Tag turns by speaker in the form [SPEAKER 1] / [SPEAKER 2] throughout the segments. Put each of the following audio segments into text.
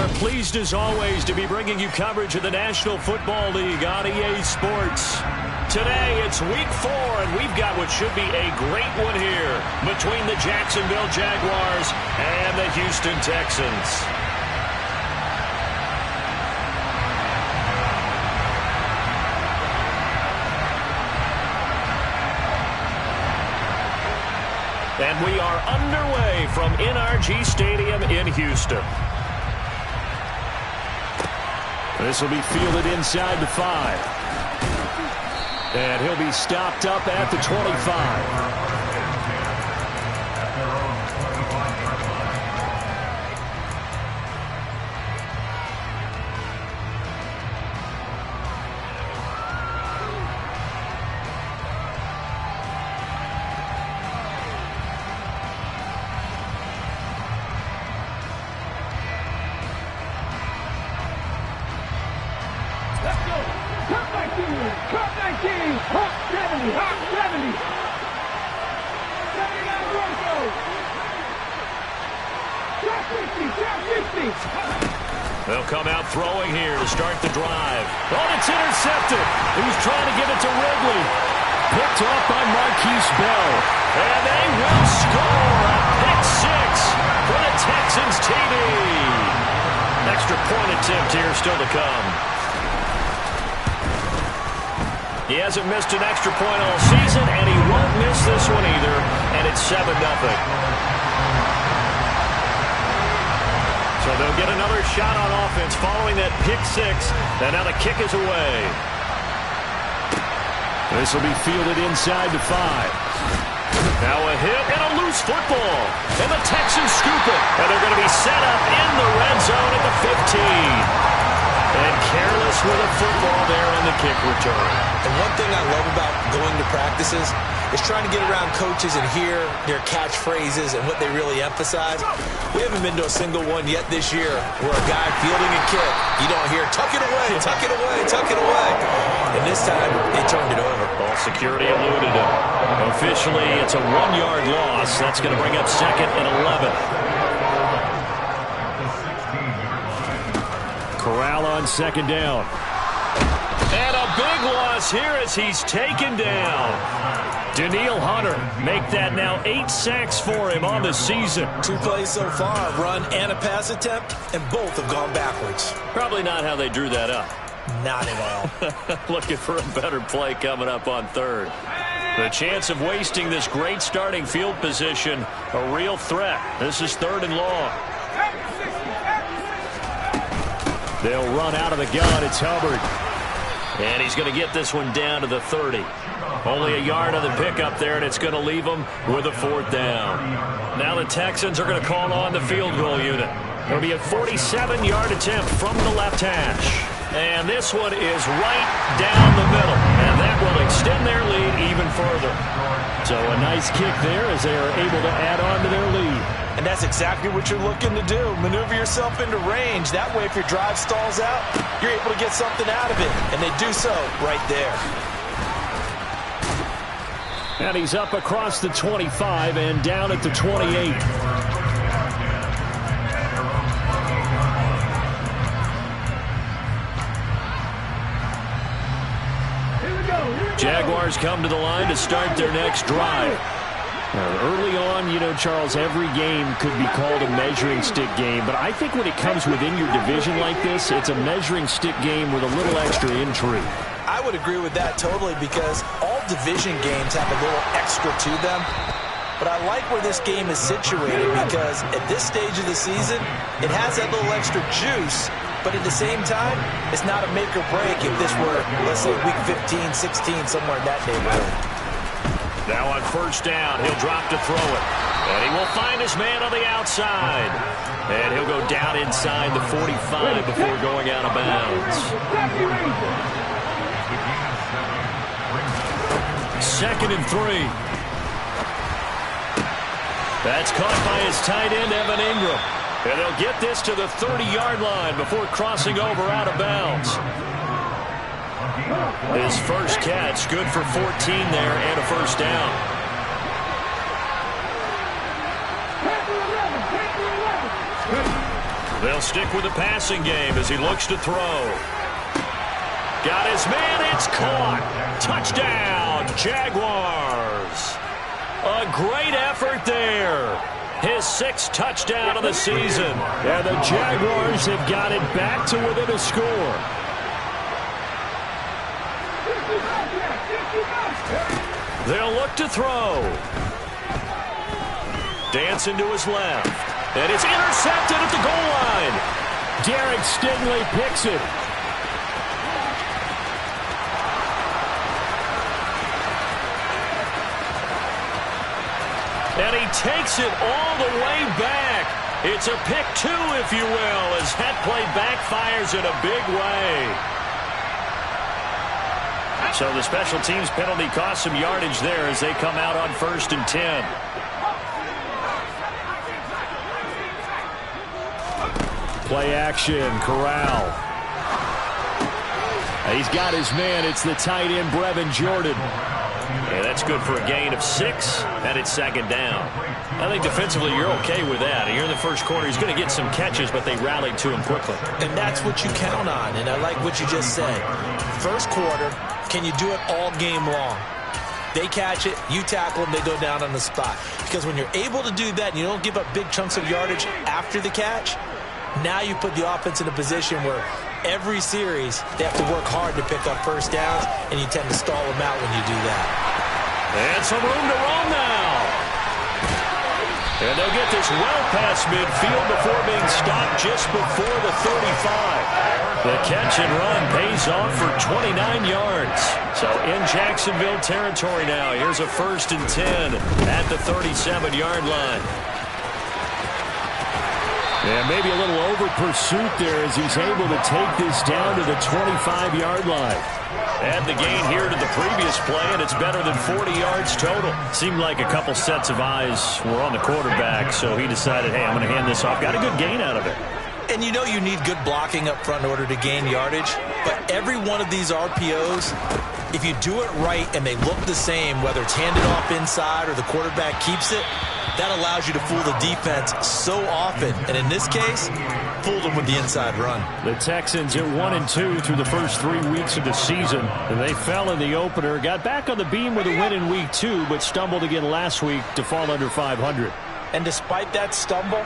[SPEAKER 1] are pleased as always to be bringing you coverage of the National Football League on EA Sports. Today it's week 4 and we've got what should be a great one here between the Jacksonville Jaguars and the Houston Texans. And we are underway from NRG Stadium in Houston. This will be fielded inside the 5. And he'll be stopped up at the 25. They'll come out throwing here to start the drive. Oh, it's intercepted. He was trying to give it to Ridley. Picked off by Marquise Bell. And they will score a pick 6 for the Texans TD. Extra point attempt here still to come. He hasn't missed an extra point all season, and he won't miss this one either. And it's 7-0. So they'll get another shot on offense following that pick 6. And now the kick is away. This will be fielded inside the 5. Now a hit and a loose football. And the Texans scoop it. And they're going to be set up in the red zone at the 15. And careless with a football there on the kick return.
[SPEAKER 2] And one thing I love about going to practices is trying to get around coaches and hear their catchphrases and what they really emphasize. We haven't been to a single one yet this year where a guy fielding a kick, you don't hear, tuck it away, tuck it away, tuck it away. And this time, they turned it over.
[SPEAKER 1] Ball security eluded him. Officially, it's a 1-yard loss. That's going to bring up 2nd and 11. Corral on 2nd down. And a big loss here as he's taken down. Danielle Hunter make that now 8 sacks for him on the season.
[SPEAKER 2] 2 plays so far, run and a pass attempt, and both have gone backwards.
[SPEAKER 1] Probably not how they drew that up.
[SPEAKER 2] Not at all.
[SPEAKER 1] Looking for a better play coming up on 3rd. The chance of wasting this great starting field position, a real threat. This is 3rd and long. They'll run out of the gun. It's Hubbard. And he's going to get this one down to the 30. Only a yard on the pickup there, and it's going to leave them with a 4th down. Now the Texans are going to call on the field goal unit. It'll be a 47-yard attempt from the left hash. And this one is right down the middle. And that will extend their lead even further. So a nice kick there as they are able to add on to their lead.
[SPEAKER 2] And that's exactly what you're looking to do. Maneuver yourself into range. That way, if your drive stalls out, you're able to get something out of it. And they do so right there.
[SPEAKER 1] And he's up across the 25 and down at the 28. Jaguars come to the line to start their next drive. Early on, you know, Charles, every game could be called a measuring stick game. But I think when it comes within your division like this, it's a measuring stick game with a little extra intrigue.
[SPEAKER 2] I would agree with that totally because all division games have a little extra to them. But I like where this game is situated because at this stage of the season, it has that little extra juice. But at the same time, it's not a make or break if this were, let's say, week 15, 16, somewhere in that neighborhood.
[SPEAKER 1] Now on 1st down, he'll drop to throw it. And he will find his man on the outside. And he'll go down inside the 45 before going out of bounds. 2nd and 3. That's caught by his tight end, Evan Ingram. And they'll get this to the 30-yard line before crossing over out of bounds. His first catch, good for 14 there and a 1st down. They'll stick with the passing game as he looks to throw. Got his man. It's caught. Touchdown, Jaguars. A great effort there. His 6th touchdown of the season.
[SPEAKER 3] And the Jaguars have got it back to within a score.
[SPEAKER 1] They'll look to throw. Dancing to his left. And it's intercepted at the goal line.
[SPEAKER 3] Derek Stingley picks it.
[SPEAKER 1] And he takes it all the way back. It's a pick 2, if you will, as that play backfires in a big way. So the special teams penalty cost some yardage there as they come out on 1st and 10.
[SPEAKER 3] Play action, Corral. He's got his man. It's the tight end, Brevin Jordan.
[SPEAKER 1] Yeah, that's good for a gain of 6, and it's 2nd down. I think defensively you're okay with that. Here in the first quarter, he's going to get some catches, but they rallied to him quickly.
[SPEAKER 2] And that's what you count on, and I like what you just said. First quarter, can you do it all game long? They catch it, you tackle them, they go down on the spot. Because when you're able to do that and you don't give up big chunks of yardage after the catch, now you put the offense in a position where every series they have to work hard to pick up first downs, and you tend to stall them out when you do that.
[SPEAKER 1] And some room to roam now. And they'll get this well past midfield before being stopped just before the 35. The catch and run pays off for 29 yards. So in Jacksonville territory now. Here's a 1st and 10 at the 37-yard line.
[SPEAKER 3] Yeah, maybe a little over pursuit there as he's able to take this down to the 25-yard line.
[SPEAKER 1] Add the gain here to the previous play, and it's better than 40 yards total.
[SPEAKER 3] Seemed like a couple sets of eyes were on the quarterback, so he decided, hey, I'm going to hand this off. Got a good gain out of it.
[SPEAKER 2] And you know you need good blocking up front in order to gain yardage, but every one of these RPOs, if you do it right and they look the same, whether it's handed off inside or the quarterback keeps it, that allows you to fool the defense so often. And in this case, fooled them with the inside run.
[SPEAKER 3] The Texans at 1-2 through the first 3 weeks of the season. They fell in the opener, got back on the beam with a win in week 2, but stumbled again last week to fall under 500.
[SPEAKER 2] And despite that stumble,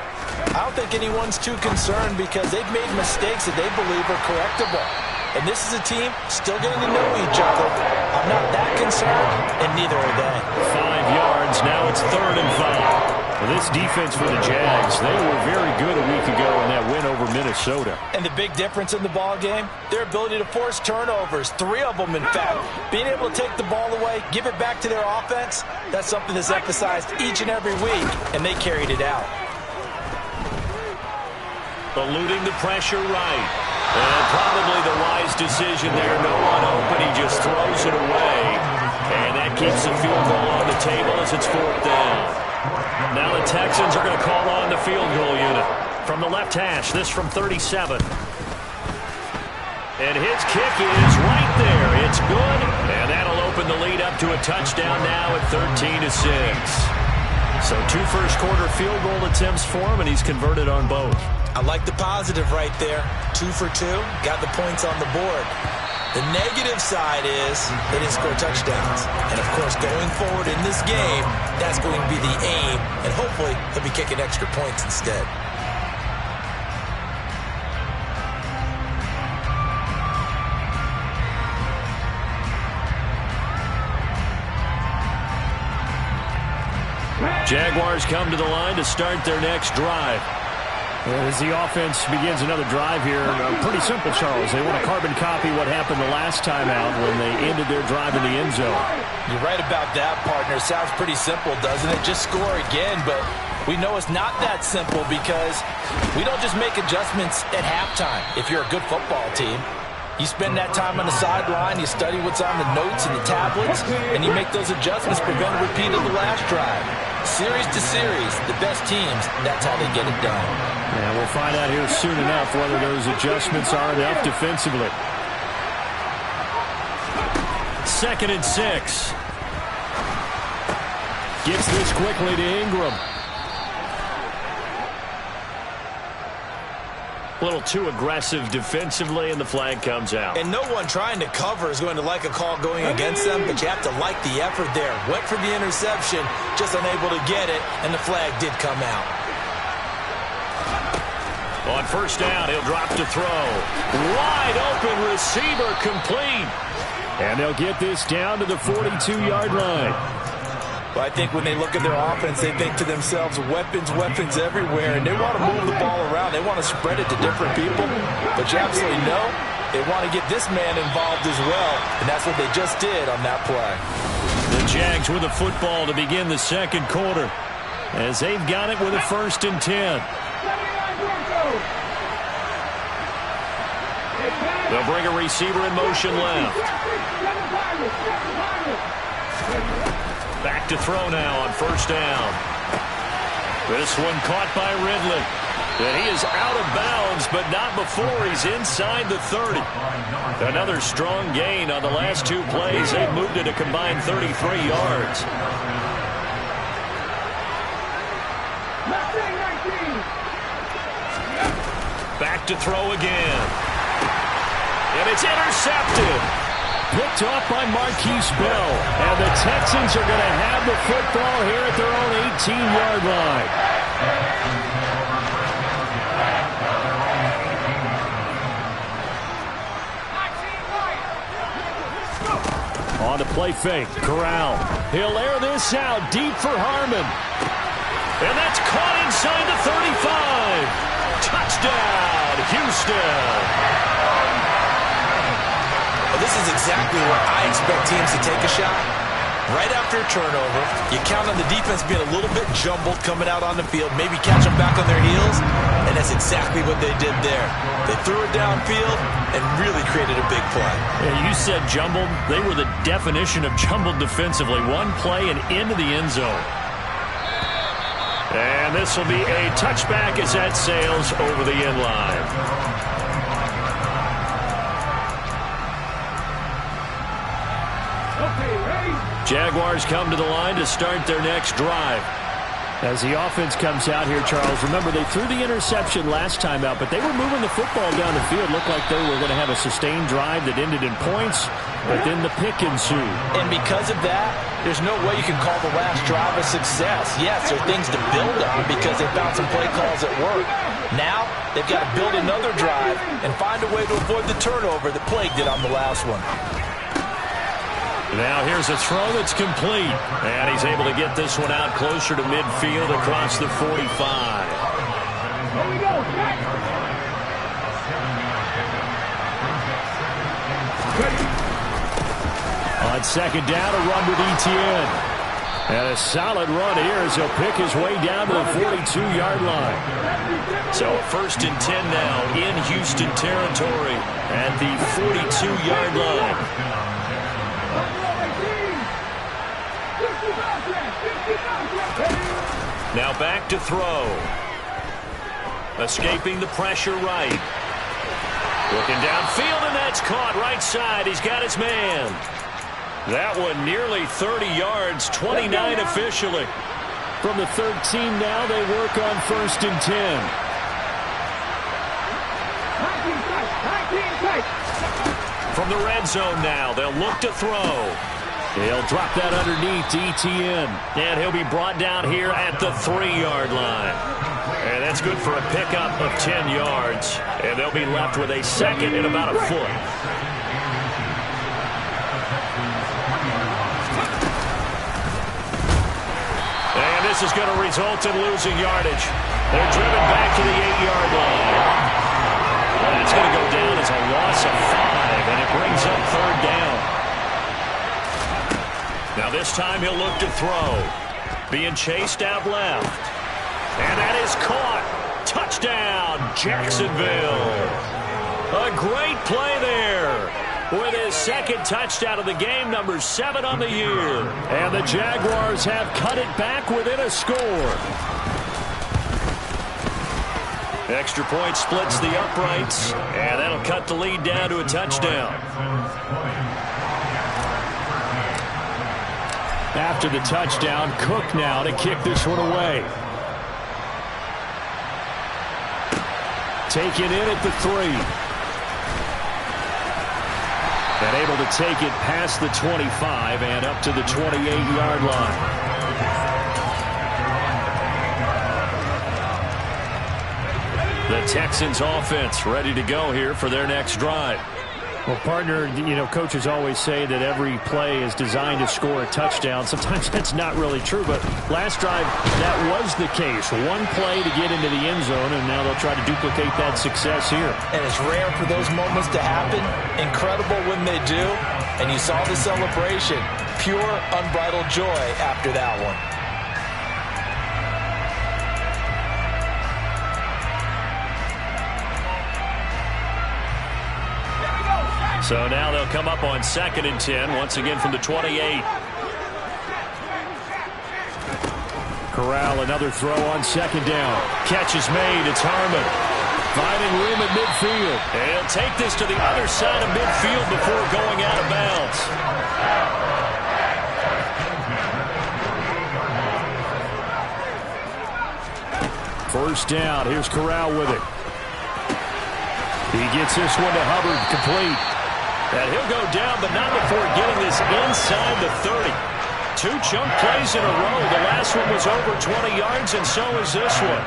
[SPEAKER 2] I don't think anyone's too concerned because they've made mistakes that they believe are correctable. And this is a team still getting to know each other. I'm not that concerned, and neither are they.
[SPEAKER 3] 5 yards. Now it's 3rd and 5. Well, this defense for the Jags, they were very good a week ago in that win over Minnesota.
[SPEAKER 2] And the big difference in the ball game, their ability to force turnovers, 3 of them in fact. Being able to take the ball away, give it back to their offense, that's something that's emphasized each and every week, and they carried it out.
[SPEAKER 1] Eluding the pressure right. And probably the wise decision there. No one open. He just throws it away. And that keeps the field goal on the table as it's 4th down. Now the Texans are going to call on the field goal unit. From the left hash, this from 37. And his kick is right there. It's good. And that'll open the lead up to a touchdown now at 13-6. So 2 first-quarter field goal attempts for him, and he's converted on both.
[SPEAKER 2] I like the positive right there. 2 for 2, got the points on the board. The negative side is they didn't score touchdowns. And, of course, going forward in this game, that's going to be the aim. And hopefully he'll be kicking extra points instead.
[SPEAKER 1] Jaguars come to the line to start their next drive.
[SPEAKER 3] As the offense begins another drive here, pretty simple, Charles. They want to carbon copy what happened the last time out when they ended their drive in the end zone.
[SPEAKER 2] You're right about that, partner. Sounds pretty simple, doesn't it? Just score again, but we know it's not that simple because we don't just make adjustments at halftime. If you're a good football team, you spend that time on the sideline, you study what's on the notes and the tablets, and you make those adjustments, prevent a repeat of the last drive. Series to series, the best teams, that's how they get it done.
[SPEAKER 3] And we'll find out here soon enough whether those adjustments are enough defensively.
[SPEAKER 1] 2nd and 6.
[SPEAKER 3] Gets this quickly to Ingram.
[SPEAKER 1] A little too aggressive defensively, and the flag comes out.
[SPEAKER 2] And no one trying to cover is going to like a call going against them, but you have to like the effort there. Went for the interception, just unable to get it, and the flag did come out.
[SPEAKER 1] On first down, he'll drop to throw. Wide open receiver, complete.
[SPEAKER 3] And they'll get this down to the 42-yard line.
[SPEAKER 2] But I think when they look at their offense, they think to themselves, weapons, weapons everywhere, and they want to move the ball around. They want to spread it to different people. But you absolutely know they want to get this man involved as well, and that's what they just did on that play.
[SPEAKER 3] The Jags with the football to begin the second quarter, as they've got it with a 1st and 10.
[SPEAKER 1] They'll bring a receiver in motion left. Back to throw now on first down. This one caught by Ridley. And he is out of bounds, but not before he's inside the 30. Another strong gain on the last 2 plays. They moved it a combined 33 yards. Back to throw again. And it's intercepted.
[SPEAKER 3] Picked off by Marquise Bell. And the Texans are going to have the football here at their own 18-yard line. On the play fake, Corral. He'll air this out deep for Harmon.
[SPEAKER 1] And that's caught inside the 35. Touchdown, Houston.
[SPEAKER 2] This is exactly where I expect teams to take a shot. Right after a turnover, you count on the defense being a little bit jumbled coming out on the field, maybe catch them back on their heels, and that's exactly what they did there. They threw it downfield and really created a big play.
[SPEAKER 1] Yeah, you said jumbled. They were the definition of jumbled defensively. One play and into the end zone. And this will be a touchback as that sails over the end line. Jaguars come to the line to start their next drive.
[SPEAKER 3] As the offense comes out here, Charles, remember they threw the interception last time out, but they were moving the football down the field. Looked like they were going to have a sustained drive that ended in points, but then the pick ensued.
[SPEAKER 2] And because of that, there's no way you can call the last drive a success. Yes, there are things to build on because they found some play calls at work. Now, they've got to build another drive and find a way to avoid the turnover that plagued it on the last one.
[SPEAKER 1] Now here's a throw that's complete. And he's able to get this one out closer to midfield across the 45.
[SPEAKER 3] On second down, a run with Etienne. And a solid run here as he'll pick his way down to the 42-yard line.
[SPEAKER 1] So 1st and 10 now in Houston territory at the 42-yard line. Now back to throw. Escaping the pressure right. Looking downfield, and that's caught right side. He's got his man. That one nearly 30 yards, 29 officially.
[SPEAKER 3] From the 13 now, they work on 1st and 10.
[SPEAKER 1] From the red zone now, they'll look to throw.
[SPEAKER 3] He'll drop that underneath to Etienne.
[SPEAKER 1] And he'll be brought down here at the 3-yard line. And that's good for a pickup of 10 yards. And they'll be left with a second and about a foot. And this is going to result in losing yardage. They're driven back to the 8-yard line. That's going to go down as a loss of 5, and it brings up 3rd down. Now this time he'll look to throw. Being chased out left. And that is caught. Touchdown, Jacksonville. A great play there. With his second touchdown of the game, number 7 on the year.
[SPEAKER 3] And the Jaguars have cut it back within a score.
[SPEAKER 1] Extra point splits the uprights, and that'll cut the lead down to a touchdown.
[SPEAKER 3] After the touchdown, Cook now to kick this one away. Taken in at the 3. And able to take it past the 25 and up to the 28-yard line. The Texans offense ready to go here for their next drive. Well, partner, coaches always say that every play is designed to score a touchdown. Sometimes that's not really true, but last drive, that was the case. One play to get into the end zone, and now they'll try to duplicate that success here.
[SPEAKER 2] And it's rare for those moments to happen. Incredible when they do. And you saw the celebration. Pure, unbridled joy after that one.
[SPEAKER 1] So now they'll come up on 2nd and 10, once again from the 28.
[SPEAKER 3] Corral, another throw on 2nd down. Catch is made. It's Harmon. Finding room at midfield.
[SPEAKER 1] He'll take this to the other side of midfield before going out of bounds.
[SPEAKER 3] First down. Here's Corral with it. He gets this one to Hubbard, complete.
[SPEAKER 1] And he'll go down, but not before getting this inside the 30. 2 chunk plays in a row. The last one was over 20 yards, and so is this one.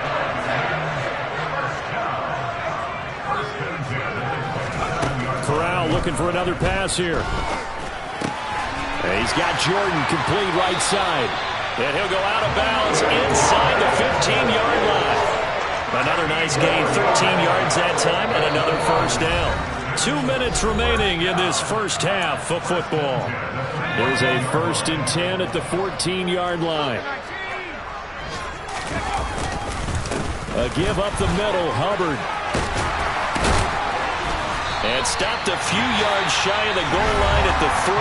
[SPEAKER 3] Corral looking for another pass here. And he's got Jordan complete right side.
[SPEAKER 1] And he'll go out of bounds inside the 15-yard line. Another nice gain, 13 yards that time, and another first down. 2 minutes remaining in this first half of football. There's a 1st and 10 at the 14-yard line. A give up the middle, Hubbard. And stopped a few yards shy of the goal line at the 3.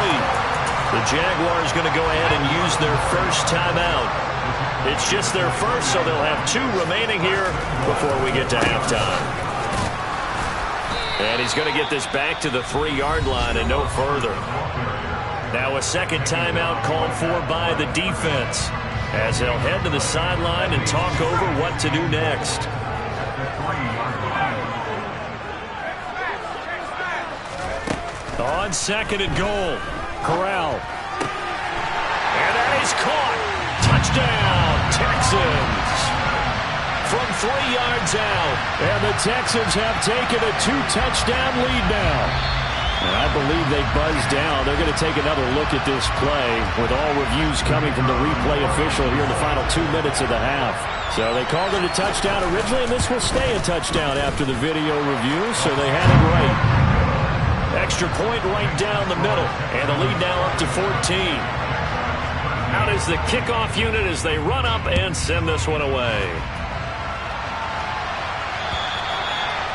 [SPEAKER 1] The Jaguars going to go ahead and use their first timeout. It's just their first, so they'll have 2 remaining here before we get to halftime. And he's going to get this back to the 3-yard line and no further. Now a second timeout called for by the defense as they'll head to the sideline and talk over what to do next. On 2nd and goal, Corral. And that is caught. Touchdown, Texans. From 3 yards out.
[SPEAKER 3] And the Texans have taken a 2-touchdown lead now. And I believe they buzzed down. They're going to take another look at this play with all reviews coming from the replay official here in the final 2 minutes of the half. So they called it a touchdown originally, and this will stay a touchdown after the video review, so they had it right.
[SPEAKER 1] Extra point right down the middle, and the lead now up to 14. Out is the kickoff unit as they run up and send this one away.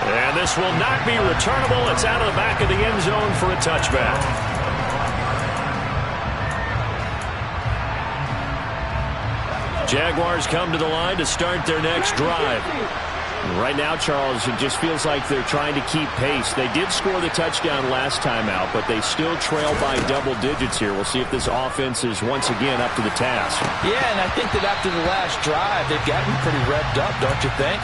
[SPEAKER 1] And this will not be returnable. It's out of the back of the end zone for a touchback. Jaguars come to the line to start their next drive. Right now, Charles, it just feels like they're trying to keep pace. They did score the touchdown last time out, but they still trail by double digits here. We'll see if this offense is once again up to the task.
[SPEAKER 2] Yeah, and I think that after the last drive, they've gotten pretty revved up, don't you think?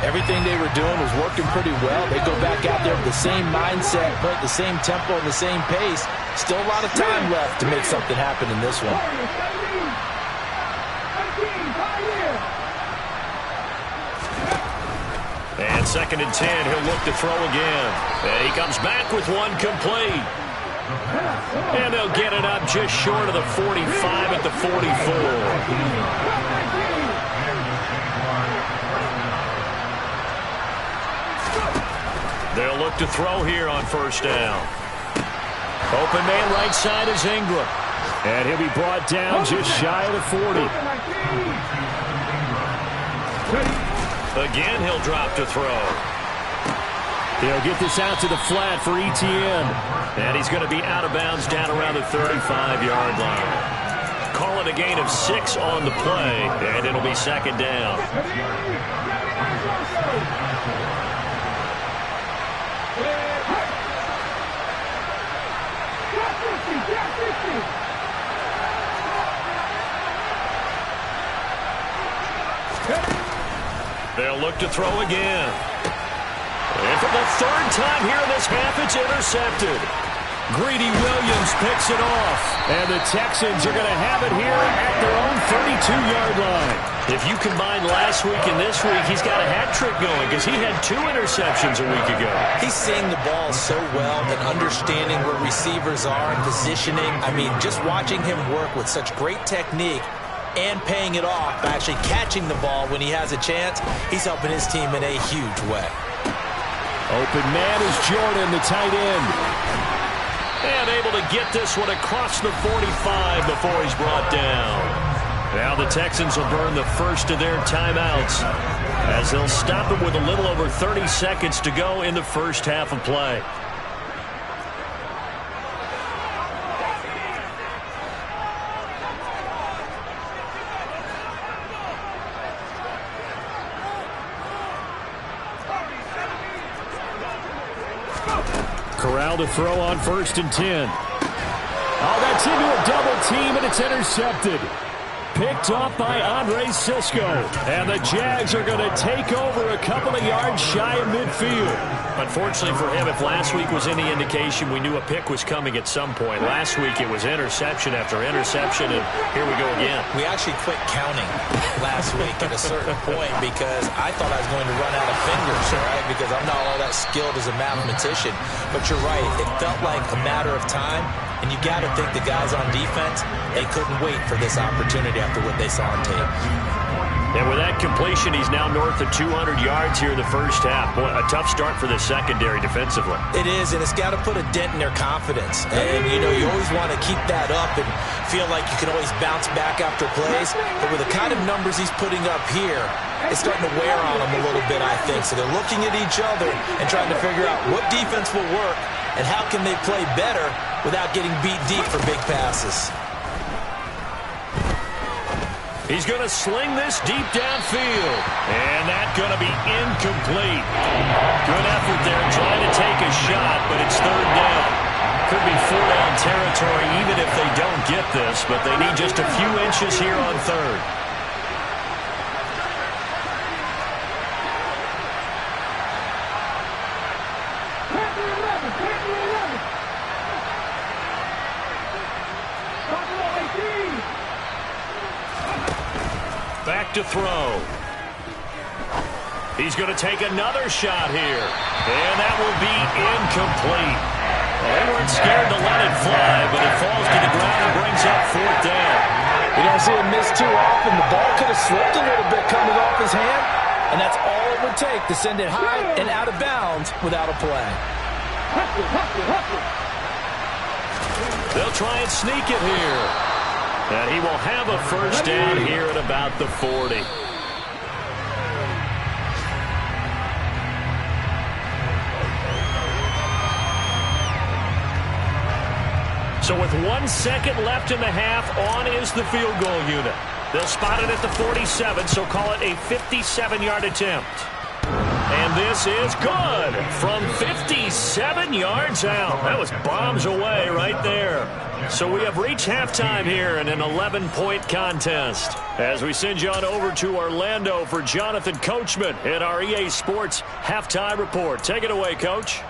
[SPEAKER 2] Everything they were doing was working pretty well. They go back out there with the same mindset, put the same tempo and the same pace. Still a lot of time left to make something happen in this one.
[SPEAKER 1] And 2nd and 10, he'll look to throw again. And he comes back with one complete. And they'll get it up just short of the 45 at the 44. They'll look to throw here on first down. Open man right side is Ingram.
[SPEAKER 3] And he'll be brought down just shy of the 40.
[SPEAKER 1] Again, he'll drop to throw.
[SPEAKER 3] He'll get this out to the flat for Etienne.
[SPEAKER 1] And he's going to be out of bounds down around the 35-yard line. Call it a gain of 6 on the play, and it'll be 2nd down. They'll look to throw again. And for the third time here in this half, it's intercepted.
[SPEAKER 3] Greedy Williams picks it off. And the Texans are going to have it here at their own 32-yard line.
[SPEAKER 1] If you combine last week and this week, he's got a hat trick going because he had 2 interceptions a week ago.
[SPEAKER 2] He's seeing the ball so well and understanding where receivers are and positioning. I mean, just watching him work with such great technique and paying it off by actually catching the ball when he has a chance, he's helping his team in a huge way.
[SPEAKER 3] Open man is Jordan, the tight end.
[SPEAKER 1] And able to get this one across the 45 before he's brought down. Now the Texans will burn the first of their timeouts as they'll stop it with a little over 30 seconds to go in the first half of play.
[SPEAKER 3] Corral to throw on 1st and 10. Oh, that's into a double team, and it's intercepted. Picked off by Andre Cisco. And the Jags are going to take over a couple of yards shy of midfield.
[SPEAKER 1] Unfortunately for him, if last week was any indication, we knew a pick was coming at some point. Last week it was interception after interception, and here we go again.
[SPEAKER 2] We actually quit counting last week at a certain point because I thought I was going to run out of fingers, right? Because I'm not all that skilled as a mathematician. But you're right. It felt like a matter of time, and you got to think the guys on defense, they couldn't wait for this opportunity after what they saw on tape.
[SPEAKER 1] And with that completion, he's now north of 200 yards here in the first half. Boy, a tough start for the secondary defensively.
[SPEAKER 2] It is, and it's got to put a dent in their confidence. And, you know, you always want to keep that up and feel like you can always bounce back after plays. But with the kind of numbers he's putting up here, it's starting to wear on them a little bit, I think. So they're looking at each other and trying to figure out what defense will work and how can they play better without getting beat deep for big passes.
[SPEAKER 1] He's going to sling this deep downfield. And that's going to be incomplete. Good effort there trying to take a shot, but it's 3rd down. Could be 4-down territory even if they don't get this, but they need just a few inches here on 3rd. Back to throw. He's going to take another shot here. And that will be incomplete. Well, they weren't scared to let it fly, but it falls to the ground and brings up 4th down.
[SPEAKER 2] You don't see him miss too often. The ball could have slipped a little bit coming off his hand, and that's all it would take to send it high and out of bounds without a play.
[SPEAKER 1] They'll try and sneak it here. And he will have a first down here at about the 40. So with 1 second left in the half, on is the field goal unit. They'll spot it at the 47, so call it a 57-yard attempt. And this is good from 57 yards out. That was bombs away right there. So we have reached halftime here in an 11-point contest. As we send you on over to Orlando for Jonathan Coachman in our EA Sports Halftime Report. Take it away, Coach.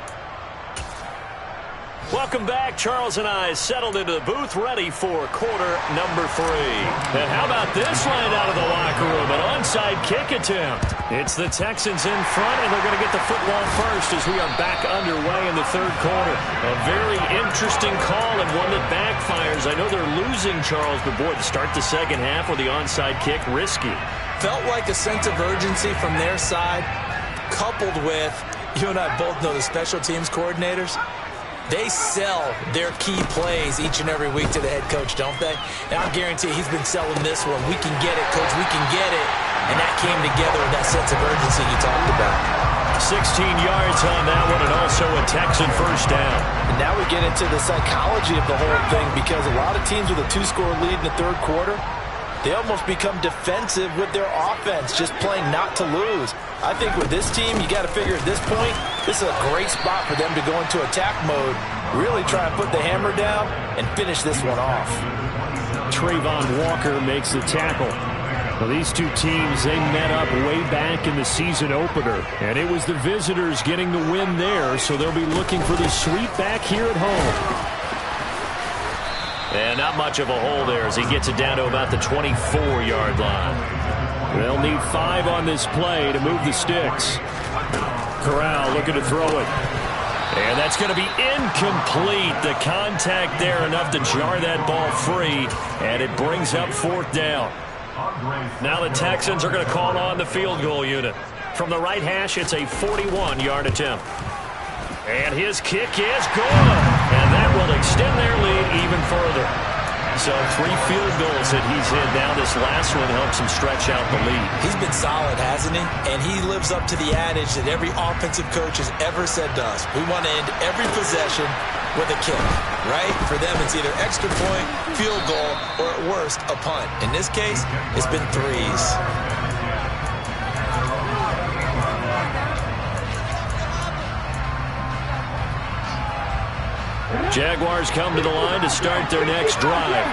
[SPEAKER 1] Welcome back. Charles and I settled into the booth ready for quarter number 3. And how about this line out of the locker room? An onside kick attempt. It's the Texans in front, and they're going to get the football first as we are back underway in the 3rd quarter. A very interesting call and one that backfires. I know they're losing, Charles, but boy, to start the second half with the onside kick, risky.
[SPEAKER 2] Felt like a sense of urgency from their side, coupled with, you and I both know the special teams coordinators. They sell their key plays each and every week to the head coach, don't they? And I guarantee he's been selling this one. We can get it, Coach. We can get it. And that came together with that sense of urgency you talked about.
[SPEAKER 1] 16 yards on that one, and also a Texan first down.
[SPEAKER 2] And now we get into the psychology of the whole thing, because a lot of teams with a 2-score lead in the 3rd quarter, they almost become defensive with their offense, just playing not to lose. I think with this team, you got to figure at this point, this is a great spot for them to go into attack mode, really try and put the hammer down and finish this one off.
[SPEAKER 3] Trayvon Walker makes the tackle. Well, these two teams, they met up way back in the season opener, and it was the visitors getting the win there, so they'll be looking for the sweep back here at home.
[SPEAKER 1] And not much of a hole there as he gets it down to about the 24-yard line.
[SPEAKER 3] They'll need 5 on this play to move the sticks. Corral looking to throw it. And that's going to be incomplete. The contact there enough to jar that ball free, and it brings up 4th down. Now the Texans are going to call on the field goal unit. From the right hash, it's a 41-yard attempt. And his kick is good. And that will extend their lead even further. So 3 field goals that he's hit. Now this last one helps him stretch out the lead.
[SPEAKER 2] He's been solid, hasn't he? And he lives up to the adage that every offensive coach has ever said to us. We want to end every possession with a kick, right? For them, it's either extra point, field goal, or at worst, a punt. In this case, it's been 3s.
[SPEAKER 3] Jaguars come to the line to start their next drive.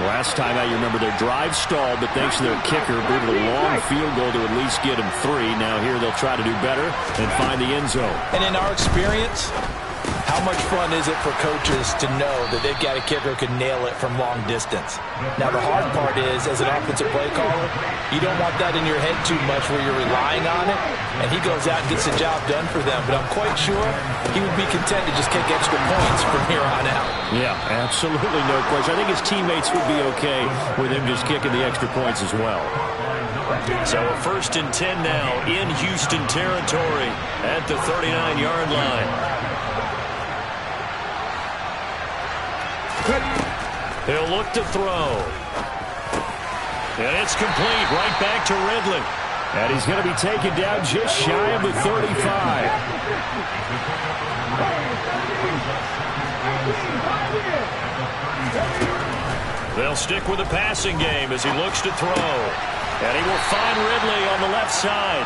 [SPEAKER 3] Last time out, you remember their drive stalled, but thanks to their kicker, booted a long field goal to at least get them 3. Now here they'll try to do better and find the end zone.
[SPEAKER 2] And in our experience, how much fun is it for coaches to know that they've got a kicker who can nail it from long distance? Now, the hard part is, as an offensive play caller, you don't want that in your head too much where you're relying on it, and he goes out and gets the job done for them. But I'm quite sure he would be content to just kick extra points from here on out.
[SPEAKER 3] Yeah, absolutely no question. I think his teammates would be okay with him just kicking the extra points as well.
[SPEAKER 1] So a 1st and 10 now in Houston territory at the 39-yard line. He'll look to throw. And it's complete right back to Ridley.
[SPEAKER 3] And he's going to be taken down just shy of the 35.
[SPEAKER 1] They'll stick with the passing game as he looks to throw. And he will find Ridley on the left side.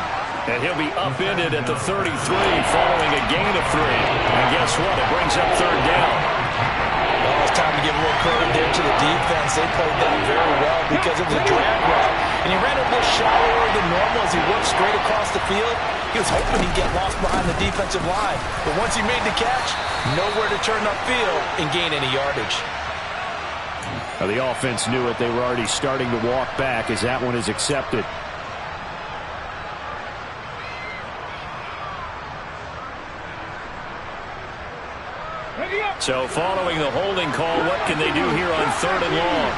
[SPEAKER 1] And he'll be upended at the 33 following a gain of 3. And guess what? It brings up 3rd down.
[SPEAKER 2] Well, it's time to give a little credit there to the defense. They played that very well because it was a drag route. And he ran a little shallower than normal as he worked straight across the field. He was hoping he'd get lost behind the defensive line. But once he made the catch, nowhere to turn upfield and gain any yardage.
[SPEAKER 3] Now, the offense knew it. They were already starting to walk back as that one is accepted.
[SPEAKER 1] So following the holding call, what can they do here on 3rd and long?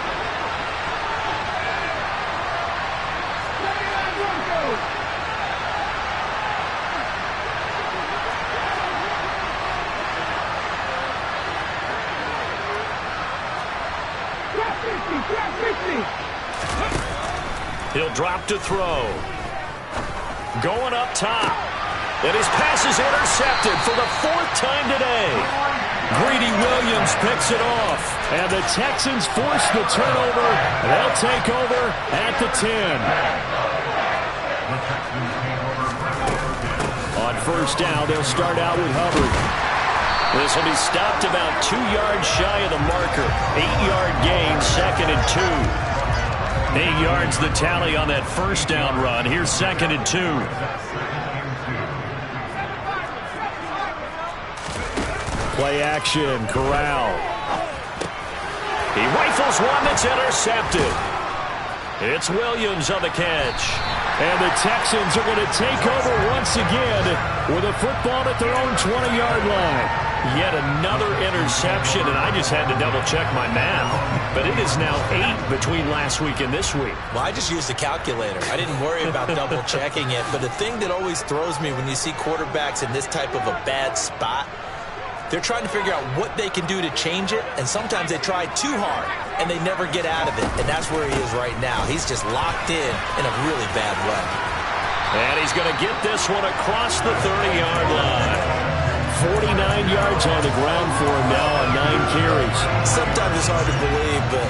[SPEAKER 1] He'll drop to throw. Going up top. And his pass is intercepted for the 4th time today.
[SPEAKER 3] Greedy Williams picks it off. And the Texans force the turnover. They'll take over at the 10. On 1st down, they'll start out with Hubbard.
[SPEAKER 1] This will be stopped about 2 yards shy of the marker. 8-yard gain, 2nd and 2. 8 yards the tally on that 1st down run. Here's 2nd and 2.
[SPEAKER 3] Play action, Corral.
[SPEAKER 1] He rifles one that's intercepted. It's Williams on the catch.
[SPEAKER 3] And the Texans are going to take over once again with a football at their own 20-yard line.
[SPEAKER 1] Yet another interception, and I just had to double-check my math. But it is now 8 between last week and this week.
[SPEAKER 2] Well, I just used a calculator. I didn't worry about double-checking it. But the thing that always throws me when you see quarterbacks in this type of a bad spot, they're trying to figure out what they can do to change it, and sometimes they try too hard, and they never get out of it. And that's where he is right now. He's just locked in a really bad way.
[SPEAKER 1] And he's going to get this one across the 30-yard line.
[SPEAKER 3] 49 yards on the ground for him now on 9 carries.
[SPEAKER 2] Sometimes it's hard to believe, but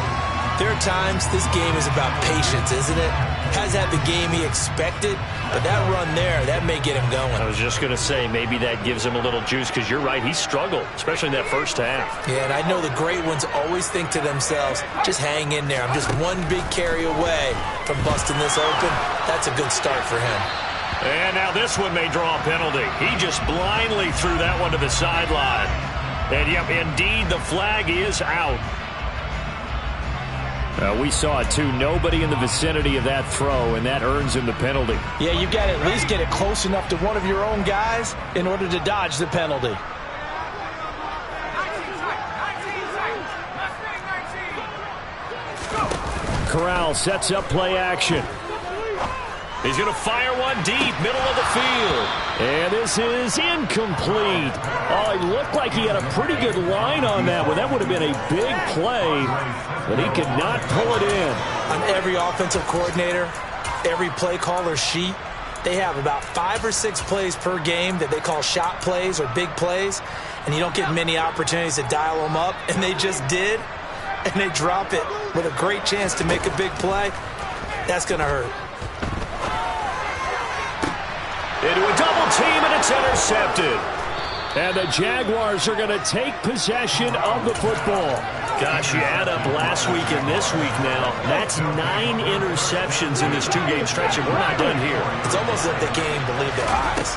[SPEAKER 2] There are times this game is about patience, isn't it? Hasn't had the game he expected, but that run there, that may get him going.
[SPEAKER 1] I was just going to say, maybe that gives him a little juice, because you're right, he struggled, especially in that first half.
[SPEAKER 2] Yeah, and I know the great ones always think to themselves, just hang in there. I'm just one big carry away from busting this open. That's a good start for him.
[SPEAKER 1] And now this one may draw a penalty. He just blindly threw that one to the sideline. And, yep, indeed, the flag is out.
[SPEAKER 3] We saw it, too. Nobody in the vicinity of that throw, and that earns him the penalty.
[SPEAKER 2] Yeah, you've got to at least get it close enough to one of your own guys in order to dodge the penalty.
[SPEAKER 3] Corral sets up play action.
[SPEAKER 1] He's going to fire one deep, middle of the field.
[SPEAKER 3] And this is incomplete. Oh, it looked like he had a pretty good line on that one. That would have been a big play, but he could not pull it in.
[SPEAKER 2] On every offensive coordinator, every play caller sheet, they have about 5 or 6 plays per game that they call shot plays or big plays, and you don't get many opportunities to dial them up, and they just did, and they drop it with a great chance to make a big play. That's going to hurt.
[SPEAKER 1] Into a double team, and it's intercepted.
[SPEAKER 3] And the Jaguars are going to take possession of the football.
[SPEAKER 1] Gosh, you add up last week and this week now. That's 9 interceptions in this 2-game stretch, and we're not done here.
[SPEAKER 2] It's almost like they can't even believe their eyes.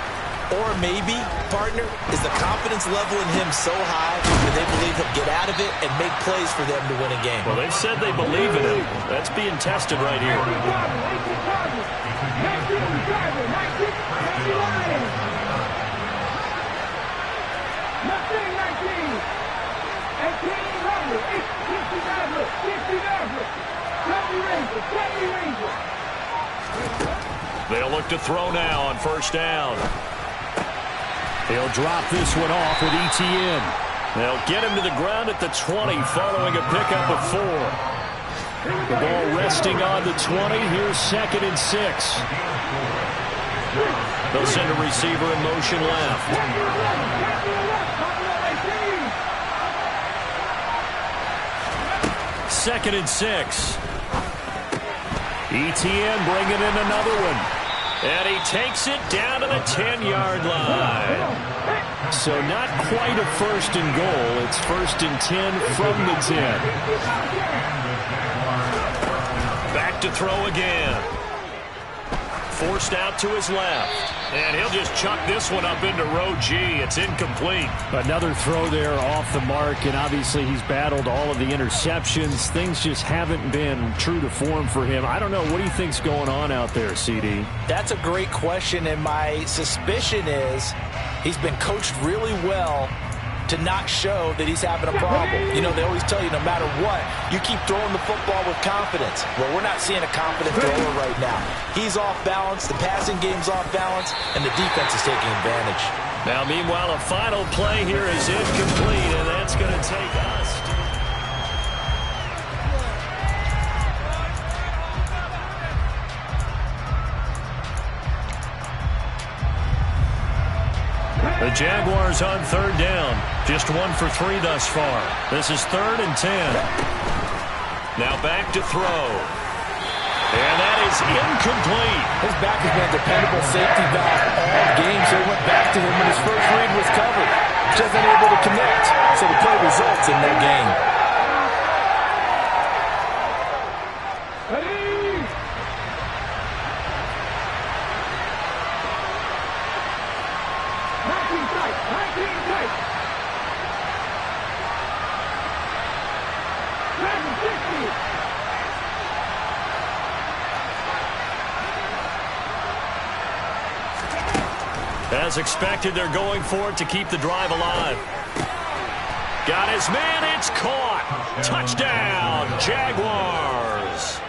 [SPEAKER 2] Or maybe, partner, is the confidence level in him so high that they believe he'll get out of it and make plays for them to win a game.
[SPEAKER 1] Well, they've said they believe in him. That's being tested right here. They'll look to throw now on first down.
[SPEAKER 3] He'll drop this one off with ETN.
[SPEAKER 1] They'll get him to the ground at the 20 following a pickup of 4.
[SPEAKER 3] The ball resting on the 20. Here's 2nd and 6.
[SPEAKER 1] They'll send a receiver in motion left. Second and 6.
[SPEAKER 3] ETN bringing in another one.
[SPEAKER 1] And he takes it down to the 10-yard line.
[SPEAKER 3] So not quite a 1st and goal. It's 1st and 10 from the 10.
[SPEAKER 1] Back to throw again. Forced out to his left. And he'll just chuck this one up into row G. It's incomplete.
[SPEAKER 3] Another throw there off the mark, and obviously he's battled all of the interceptions. Things just haven't been true to form for him. I don't know. What do you think's going on out there, CD?
[SPEAKER 2] That's a great question, and my suspicion is he's been coached really well to not show that he's having a problem. You know, they always tell you no matter what, you keep throwing the football with confidence. Well, we're not seeing a confident thrower right now. He's off balance, the passing game's off balance, and the defense is taking advantage.
[SPEAKER 1] Now, meanwhile, a final play here is incomplete, and that's going to take us. The Jaguars on 3rd down. Just 1 for 3 thus far. This is 3rd and 10. Now back to throw. And that is incomplete.
[SPEAKER 2] His back has been a dependable safety valve all game, so he went back to him when his first read was covered. Just unable to connect, so the play results in no gain.
[SPEAKER 1] As expected, they're going for it to keep the drive alive. Got his man, it's caught. Touchdown, Jaguars.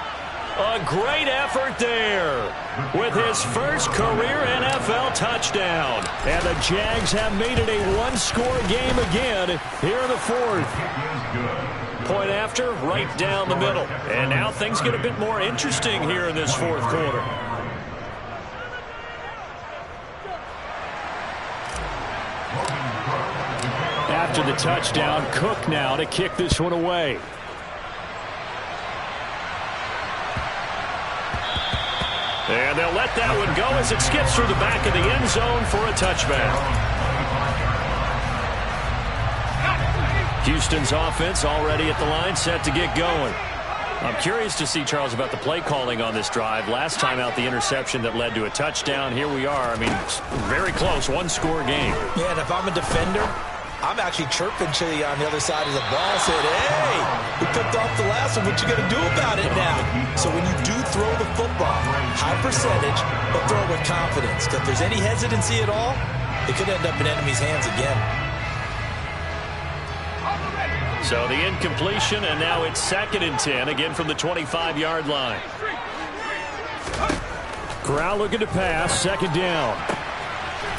[SPEAKER 1] A great effort there with his first career NFL touchdown.
[SPEAKER 3] And the Jags have made it a 1-score game again here in the 4th.
[SPEAKER 1] Point after, right down the middle. And now things get a bit more interesting here in this 4th quarter.
[SPEAKER 3] After the touchdown, Cook now to kick this one away.
[SPEAKER 1] And they'll let that one go as it skips through the back of the end zone for a touchback. Houston's offense already at the line, set to get going. I'm curious to see, Charles, about the play calling on this drive. Last time out, the interception that led to a touchdown. Here we are. I mean, very close, one-score game.
[SPEAKER 2] Yeah, and if I'm a defender, I'm actually chirping to you on the other side of the ball, saying, hey, we picked off the last one. What you going to do about it now? So when you do throw the football, high percentage, but throw it with confidence. Because if there's any hesitancy at all, it could end up in enemy's hands again.
[SPEAKER 1] So the incompletion, and now it's 2nd and 10, again from the 25-yard line.
[SPEAKER 3] Corral looking to pass, 2nd down.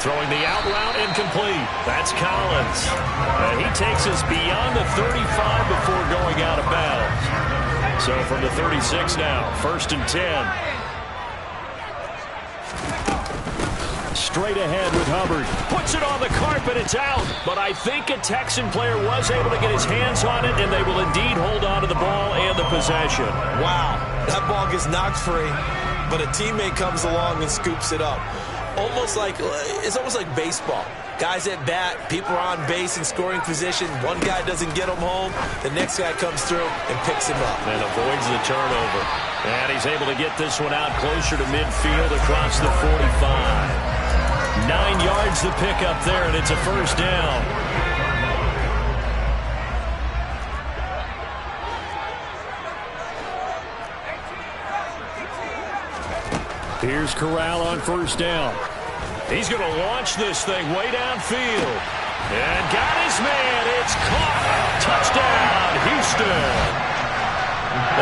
[SPEAKER 1] Throwing the out route, incomplete. That's Collins. And he takes us beyond the 35 before going out of bounds. So from the 36 now, 1st and 10. Straight ahead with Hubbard. Puts it on the carpet, it's out. But I think a Texan player was able to get his hands on it, and they will indeed hold on to the ball and the possession.
[SPEAKER 2] Wow, that ball gets knocked free, but a teammate comes along and scoops it up. It's almost like baseball. Guys at bat, people are on base in scoring position. One guy doesn't get him home. The next guy comes through and picks him up.
[SPEAKER 1] And avoids the turnover. And he's able to get this one out closer to midfield across the 45. 9 yards to pick up there, and it's a 1st down.
[SPEAKER 3] Here's Corral on 1st down.
[SPEAKER 1] He's going to launch this thing way downfield. And got his man. It's caught. Touchdown, Houston.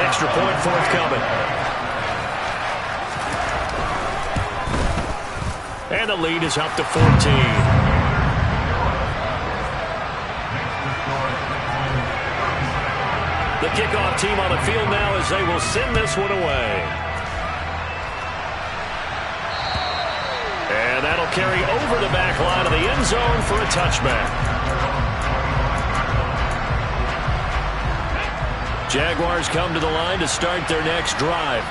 [SPEAKER 1] Extra point forthcoming. And the lead is up to 14. The kickoff team on the field now as they will send this one away. And that'll carry over the back line of the end zone for a touchback. Jaguars come to the line to start their next drive.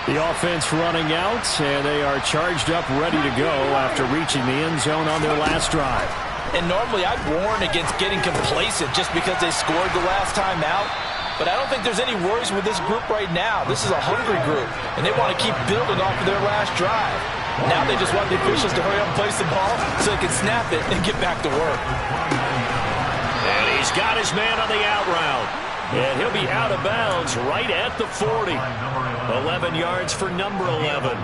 [SPEAKER 3] The offense running out, and they are charged up, ready to go after reaching the end zone on their last drive.
[SPEAKER 2] And normally I'd warn against getting complacent just because they scored the last time out. But I don't think there's any worries with this group right now. This is a hungry group, and they want to keep building off of their last drive. Now they just want the officials to hurry up and place the ball so they can snap it and get back to work.
[SPEAKER 1] And he's got his man on the out route. And he'll be out of bounds right at the 40. 11 yards for number 11.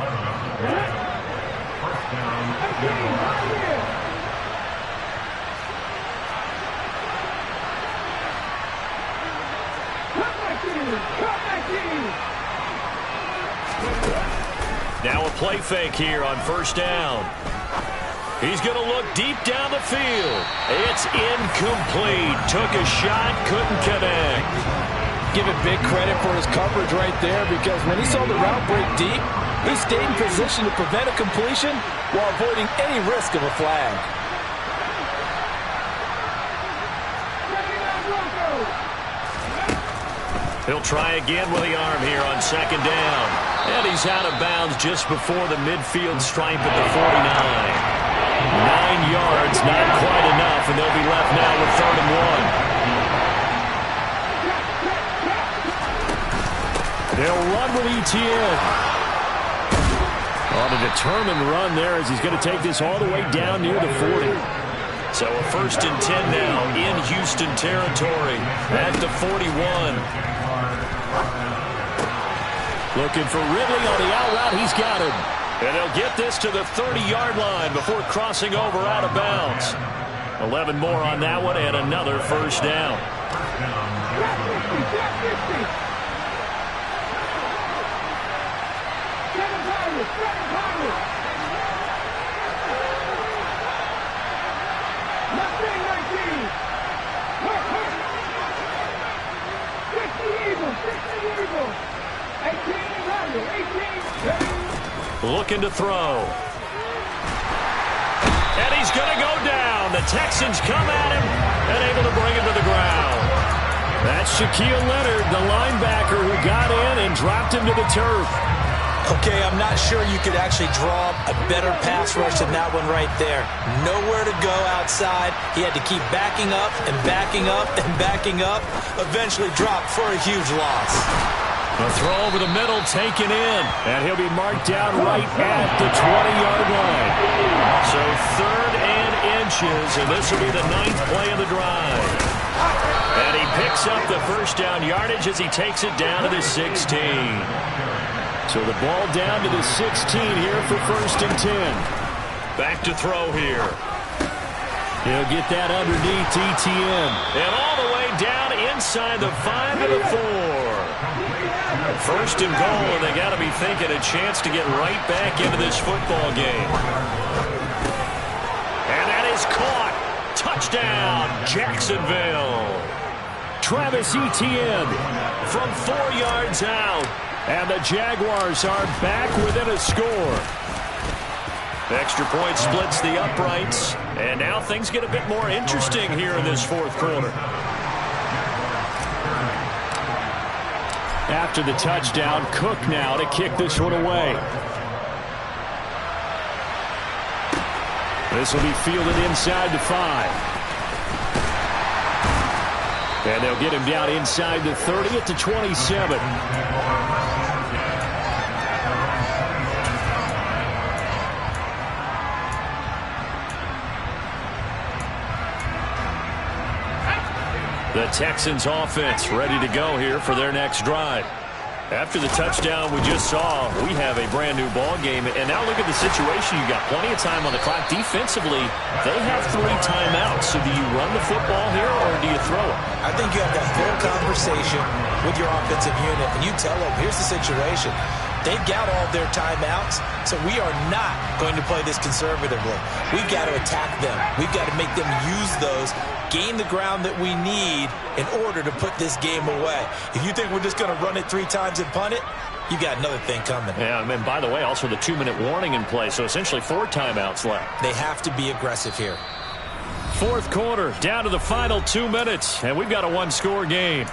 [SPEAKER 1] Now a play fake here on 1st down. He's going to look deep down the field. It's incomplete. Took a shot, couldn't connect.
[SPEAKER 2] Give it big credit for his coverage right there, because when he saw the route break deep, he stayed in position to prevent a completion while avoiding any risk of a flag.
[SPEAKER 1] He'll try again with the arm here on 2nd down. And he's out of bounds just before the midfield stripe at the 49. 9 yards, not quite enough, and they'll be left now with 3rd and 1.
[SPEAKER 3] They'll run with ETN. On a determined run there as he's going to take this all the way down near the 40.
[SPEAKER 1] So a 1st and 10 now in Houston territory at the 41.
[SPEAKER 3] Looking for Ridley on the out route. He's got him.
[SPEAKER 1] And they'll get this to the 30-yard line before crossing over out of bounds. 11 more on that one and another 1st down. Looking to throw. And he's going to go down. The Texans come at him and able to bring him to the ground.
[SPEAKER 3] That's Shaquille Leonard, the linebacker who got in and dropped him to the turf.
[SPEAKER 2] Okay, I'm not sure you could actually draw a better pass rush than that one right there. Nowhere to go outside. He had to keep backing up and backing up and backing up. Eventually dropped for a huge loss.
[SPEAKER 3] A throw over the middle taken in. And he'll be marked down right at the 20-yard line.
[SPEAKER 1] So 3rd and inches, and this will be the 9th play of the drive. And he picks up the first down yardage as he takes it down to the 16.
[SPEAKER 3] So the ball down to the 16 here for 1st and 10.
[SPEAKER 1] Back to throw here.
[SPEAKER 3] He'll get that underneath ETN.
[SPEAKER 1] And all the way down inside the 5 to the 4. 1st and goal, and they got to be thinking a chance to get right back into this football game. And that is caught. Touchdown, Jacksonville.
[SPEAKER 3] Travis Etienne
[SPEAKER 1] from 4 yards out.
[SPEAKER 3] And the Jaguars are back within a score.
[SPEAKER 1] Extra point splits the uprights. And now things get a bit more interesting here in this 4th quarter.
[SPEAKER 3] After the touchdown, Cook now to kick this one away. This will be fielded inside the 5. And they'll get him down inside the 30 at the 27.
[SPEAKER 1] The Texans offense ready to go here for their next drive. After the touchdown we just saw, we have a brand new ball game. And now look at the situation. You got plenty of time on the clock. Defensively, they have 3 timeouts. So do you run the football here or do you throw it?
[SPEAKER 2] I think you have that full conversation with your offensive unit, and you tell them, here's the situation. They've got all their timeouts, so we are not going to play this conservatively. We've got to attack them. We've got to make them use those, gain the ground that we need in order to put this game away. If you think we're just going to run it 3 times and punt it, you got another thing coming.
[SPEAKER 1] Yeah, and by the way, also the 2-minute warning in play, so essentially 4 timeouts left.
[SPEAKER 2] They have to be aggressive here.
[SPEAKER 3] 4th quarter, down to the final 2 minutes, and we've got a 1-score game.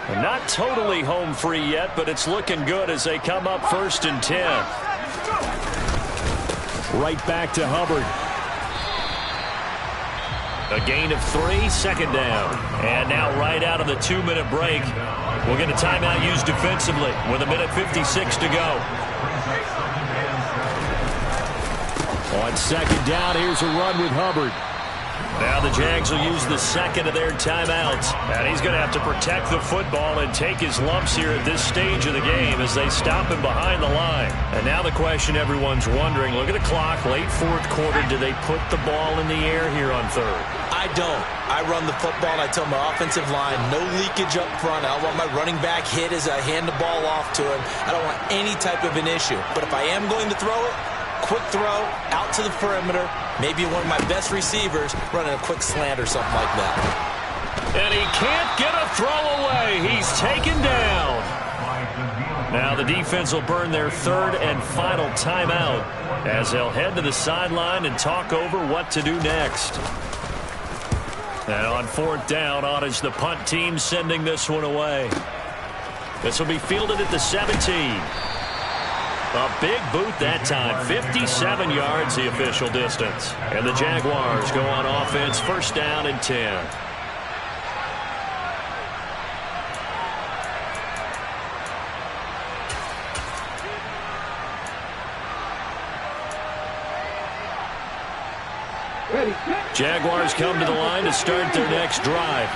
[SPEAKER 1] Not totally home free yet, but it's looking good as they come up 1st and 10.
[SPEAKER 3] Right back to Hubbard.
[SPEAKER 1] A gain of 3, 2nd down. And now right out of the 2-minute break, we'll get a timeout used defensively with 1:56 to go.
[SPEAKER 3] On 2nd down, here's a run with Hubbard.
[SPEAKER 1] Now the Jags will use the 2nd of their timeouts. And he's going to have to protect the football and take his lumps here at this stage of the game as they stop him behind the line. And now the question everyone's wondering, look at the clock, late 4th quarter, do they put the ball in the air here on 3rd?
[SPEAKER 2] I don't. I run the football, and I tell my offensive line, no leakage up front. I don't want my running back hit as I hand the ball off to him. I don't want any type of an issue. But if I am going to throw it, quick throw, out to the perimeter, maybe one of my best receivers running a quick slant or something like that.
[SPEAKER 1] And he can't get a throw away. He's taken down. Now the defense will burn their 3rd and final timeout as they'll head to the sideline and talk over what to do next. And on 4th down, on is the punt team sending this one away. This will be fielded at the 17. A big boot that time, 57 yards the official distance. And the Jaguars go on offense, 1st down and 10. Jaguars come to the line to start their next drive.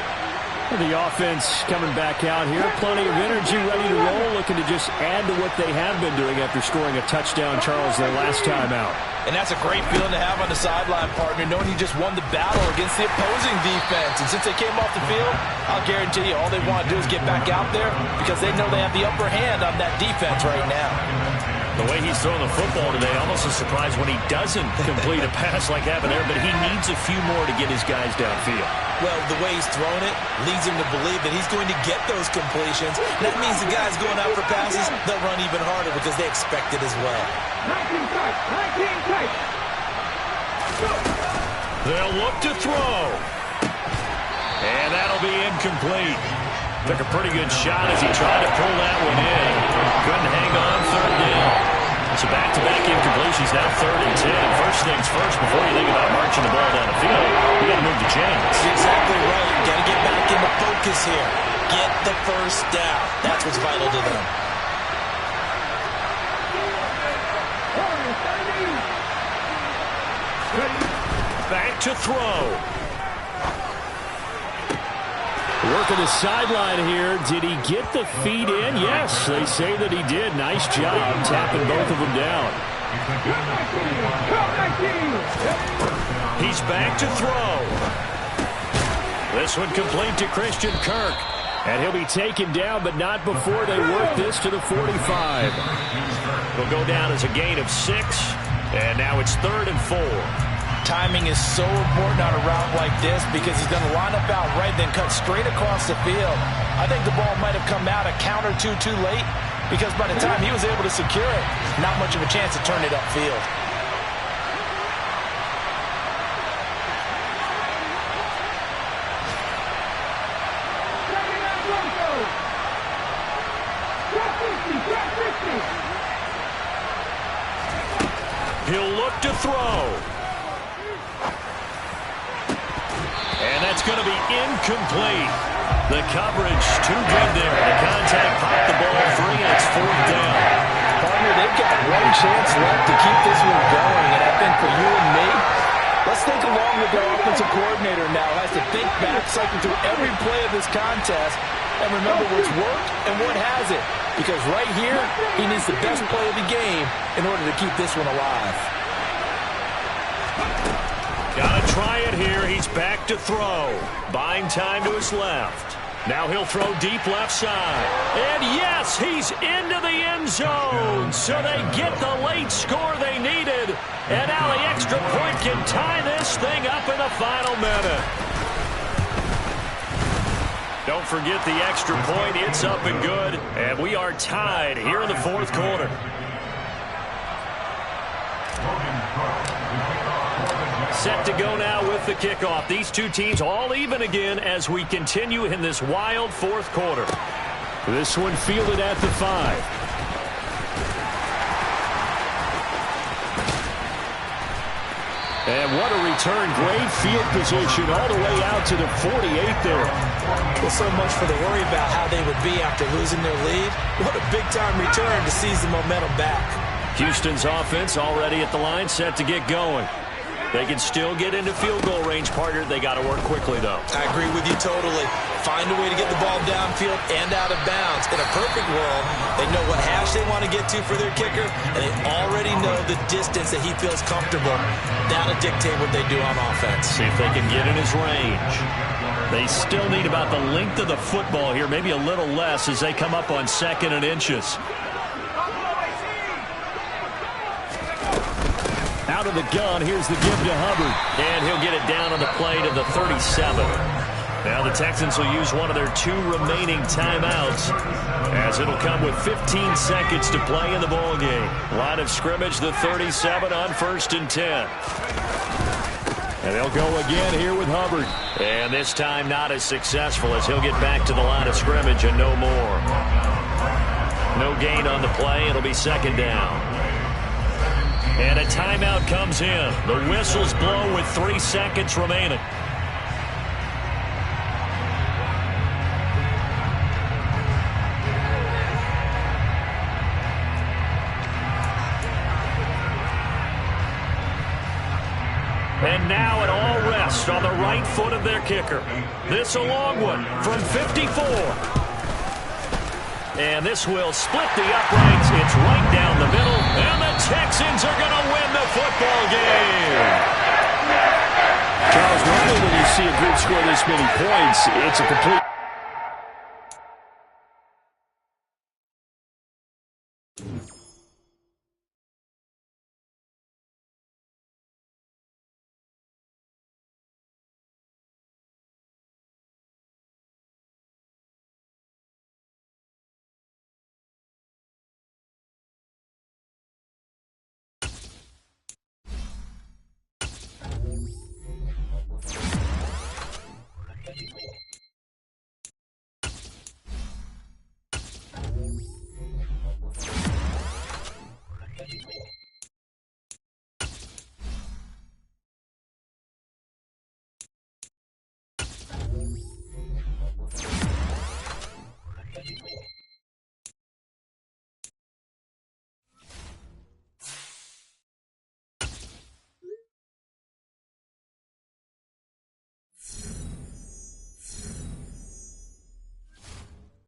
[SPEAKER 3] The offense coming back out here. Plenty of energy, ready to roll, looking to just add to what they have been doing after scoring a touchdown, Charles, their last time out.
[SPEAKER 2] And that's a great feeling to have on the sideline, partner, knowing you just won the battle against the opposing defense. And since they came off the field, I'll guarantee you all they want to do is get back out there because they know they have the upper hand on that defense right now.
[SPEAKER 1] The way he's throwing the football today, almost a surprise when he doesn't complete a pass like happened there, but he needs a few more to get his guys downfield.
[SPEAKER 2] Well, the way he's throwing it leads him to believe that he's going to get those completions. That means the guys going out for passes, they'll run even harder because they expect it as well.
[SPEAKER 4] 19 tight, 19 tight.
[SPEAKER 1] They'll look to throw. And that'll be incomplete. Took a pretty good shot as he tried to pull that one in. Couldn't hang on, third down. So back-to-back incompletions, now 3rd and 10. And first things first, before you think about marching the ball down the field, you got to move the chains.
[SPEAKER 2] Exactly right. You got to get back into focus here. Get the first down. That's what's vital to them.
[SPEAKER 1] Back to throw.
[SPEAKER 3] Working the sideline here. Did he get the feet in? Yes, they say that he did. Nice job tapping both of them down.
[SPEAKER 1] He's back to throw. This one complete to Christian Kirk.
[SPEAKER 3] And he'll be taken down, but not before they work this to the 45.
[SPEAKER 1] It'll go down as a gain of 6. And now it's 3rd and 4.
[SPEAKER 2] Timing is so important on a route like this because he's going to line up out right, then cut straight across the field. I think the ball might have come out a count or two too late because by the time he was able to secure it, not much of a chance to turn it upfield.
[SPEAKER 1] He'll look to throw. And that's going to be incomplete. The coverage too good there. The contact popped the ball free, and it's 4th down.
[SPEAKER 2] Partner, they've got one chance left to keep this one going, and I think for you and me, let's think along with their offensive coordinator now. Has to think back, cycle through every play of this contest, and remember what's worked and what hasn't. Because right here, he needs the best play of the game in order to keep this one alive.
[SPEAKER 1] Gotta try it here. He's back to throw. Buying time to his left. Now he'll throw deep left side. And yes, he's into the end zone. So they get the late score they needed. And now the extra point can tie this thing up in the final minute. Don't forget the extra point. It's up and good. And we are tied here in the 4th quarter. Set to go now with the kickoff. These two teams all even again as we continue in this wild 4th quarter.
[SPEAKER 3] This one fielded at the 5. And what a return. Great field position all the way out to the 48 there.
[SPEAKER 2] Well, so much for the worry about how they would be after losing their lead. What a big-time return to seize the momentum back.
[SPEAKER 1] Houston's offense already at the line, set to get going. They can still get into field goal range, partner. They got to work quickly, though.
[SPEAKER 2] I agree with you totally. Find a way to get the ball downfield and out of bounds. In a perfect world, they know what hash they want to get to for their kicker, and they already know the distance that he feels comfortable. That'll dictate what they do on offense.
[SPEAKER 1] See if they can get in his range. They still need about the length of the football here, maybe a little less as they come up on 2nd and inches.
[SPEAKER 3] Out of the gun, here's the give to Hubbard.
[SPEAKER 1] And he'll get it down on the play to the 37. Now the Texans will use one of their 2 remaining timeouts as it'll come with 15 seconds to play in the ball game. Line of scrimmage, the 37 on 1st and 10.
[SPEAKER 3] And they'll go again here with Hubbard.
[SPEAKER 1] And this time not as successful as he'll get back to the line of scrimmage and no more. No gain on the play. It'll be 2nd down. And a timeout comes in. The whistles blow with 3 seconds remaining. And now it all rests on the right foot of their kicker. This a long one from 54. And this will split the uprights. It's right down the middle. And the Texans are going to win the football game.
[SPEAKER 3] Charles, normally when you see a group score this many points, it's a complete